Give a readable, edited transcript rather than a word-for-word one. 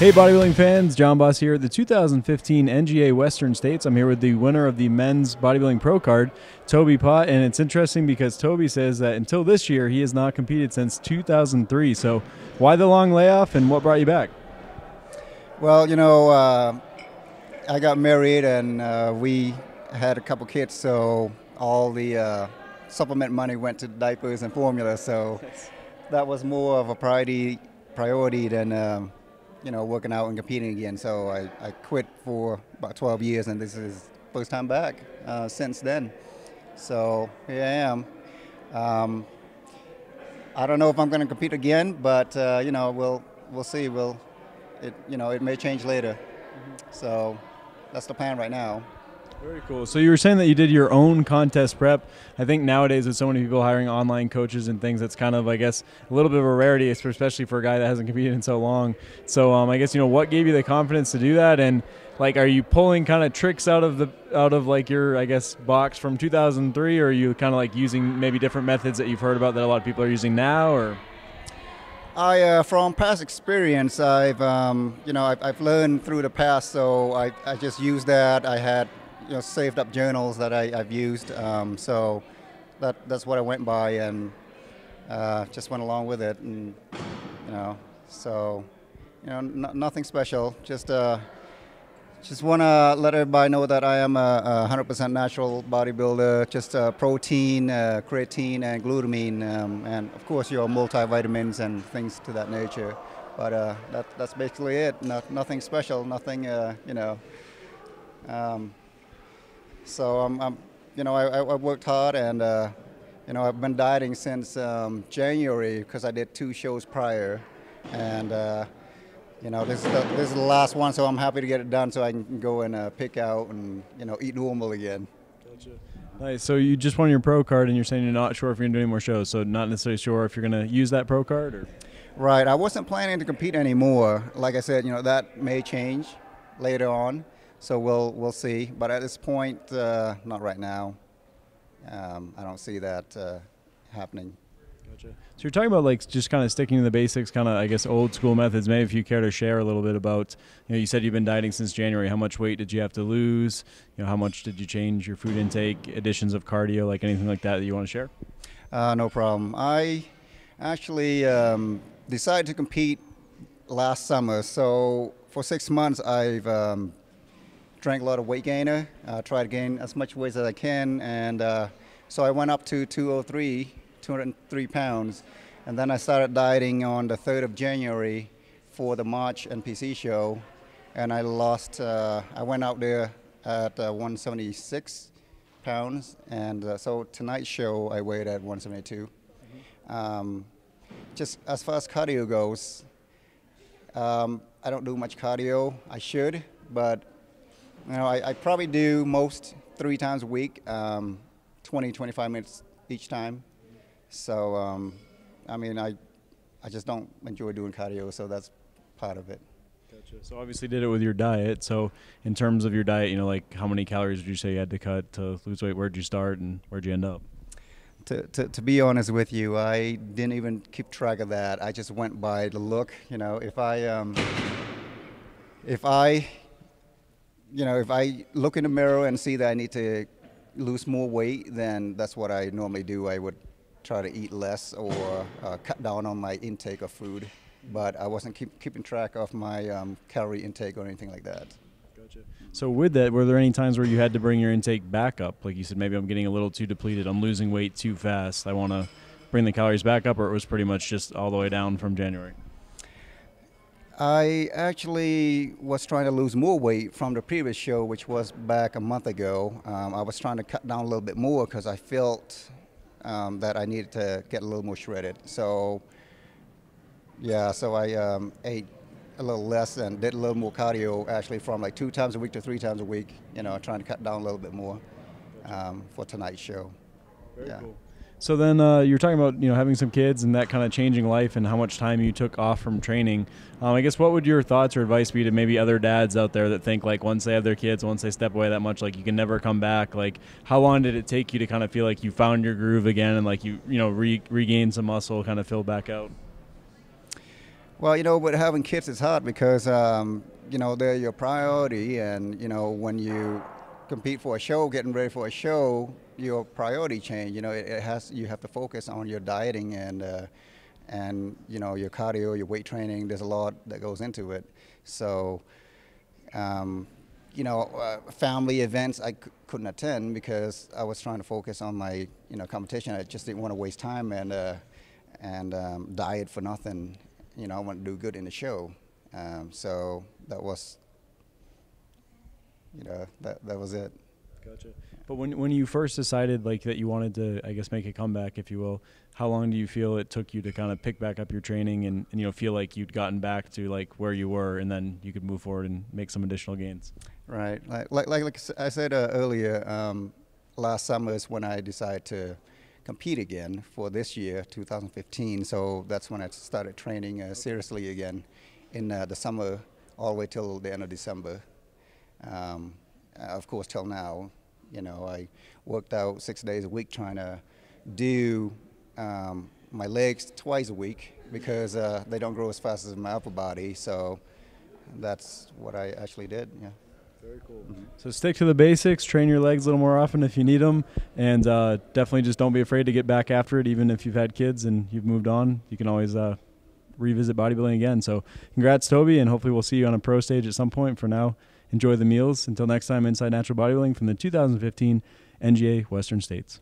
Hey bodybuilding fans, John Boss here at the 2015 NGA Western States. I'm here with the winner of the men's bodybuilding pro card, Toby Pott, and it's interesting because Toby says that until this year he has not competed since 2003. So why the long layoff and what brought you back? Well, you know, I got married and we had a couple kids, so all the supplement money went to diapers and formula, so that was more of a priority than you know, working out and competing again. So I quit for about 12 years, and this is first time back since then. So here I am. I don't know if I'm going to compete again, but you know, we'll see. It may change later. So that's the plan right now. Very cool. So you were saying that you did your own contest prep. I think nowadays with so many people hiring online coaches and things, that's kind of, I guess, a little bit of a rarity, especially for a guy that hasn't competed in so long. So I guess, you know, what gave you the confidence to do that? And like, are you pulling kind of tricks out of like your, I guess, box from 2003, or are you kind of like using maybe different methods that you've heard about that a lot of people are using now? Or from past experience, I've learned through the past, so I just used that. I had saved up journals that I've used, so that's what I went by, and just went along with it, and nothing special. Just want to let everybody know that I am a 100% natural bodybuilder. Just protein, creatine, and glutamine, and of course your multivitamins and things to that nature. But that's basically it. Nothing special. Nothing. So I worked hard, and I've been dieting since January because I did 2 shows prior, and this is the last one, so I'm happy to get it done so I can go and pick out and eat normal again. Gotcha. Nice. So you just won your pro card, and you're saying you're not sure if you're gonna do any more shows, so not necessarily sure if you're gonna use that pro card, or? Right. I wasn't planning to compete anymore. Like I said, that may change later on. So we'll see, but at this point, not right now. I don't see that happening. Gotcha. So you're talking about like just kind of sticking to the basics, kind of I guess old school methods. Maybe if you care to share a little bit about, you said you've been dieting since January. How much weight did you have to lose? How much did you change your food intake? Additions of cardio, like anything like that you want to share? No problem. I actually decided to compete last summer. So for 6 months, I've drank a lot of weight gainer, tried to gain as much weight as I can, and so I went up to 203 pounds, and then I started dieting on the 3rd of January for the March NPC show, and I lost, I went out there at 176 pounds, and so tonight's show I weighed at 172. Just as far as cardio goes, I don't do much cardio. I should, but I probably do most 3 times a week, 20-25 minutes each time. So, I just don't enjoy doing cardio, so that's part of it. Gotcha. So obviously did it with your diet. So in terms of your diet, like how many calories would you say you had to cut to lose weight? Where'd you start and where'd you end up? To be honest with you, I didn't even keep track of that. I just went by the look. If I look in the mirror and see that I need to lose more weight, then that's what I normally do. I would try to eat less or cut down on my intake of food, but I wasn't keeping track of my calorie intake or anything like that. Gotcha. So with that, were there any times where you had to bring your intake back up? Like you said, maybe I'm getting a little too depleted, I'm losing weight too fast, I want to bring the calories back up, or it was pretty much just all the way down from January? I actually was trying to lose more weight from the previous show, which was back a month ago. I was trying to cut down a little bit more because I felt that I needed to get a little more shredded. So, yeah, so I ate a little less and did a little more cardio, actually from like 2 times a week to 3 times a week, trying to cut down a little bit more for tonight's show. Very cool. So then you're talking about having some kids and that kind of changing life and how much time you took off from training. I guess what would your thoughts or advice be to maybe other dads out there that think like once they have their kids, once they step away that much, like you can never come back? Like how long did it take you to kind of feel like you found your groove again and like you regain some muscle, kind of fill back out? Well, but having kids is hard because, they're your priority. And, when you compete for a show, getting ready for a show, your priority change. You have to focus on your dieting and your cardio, your weight training. There's a lot that goes into it. So, family events I couldn't attend because I was trying to focus on my, competition. I just didn't want to waste time and diet for nothing. I want to do good in the show. So that was, that was it. Gotcha. But when you first decided like that you wanted to, I guess, make a comeback, if you will, how long do you feel it took you to kind of pick back up your training and feel like you'd gotten back to like where you were and then you could move forward and make some additional gains? Right. Like I said earlier, last summer is when I decided to compete again for this year, 2015. So that's when I started training seriously again in the summer all the way till the end of December. Of course, till now, I worked out 6 days a week trying to do my legs twice a week because they don't grow as fast as my upper body. So that's what I actually did. Yeah. Very cool. Mm-hmm. So stick to the basics, train your legs a little more often if you need them, and definitely just don't be afraid to get back after it. Even if you've had kids and you've moved on, you can always revisit bodybuilding again. So congrats, Toby, and hopefully we'll see you on a pro stage at some point. For now, enjoy the meals. Until next time, Inside Natural Bodybuilding from the 2015 NGA Western States.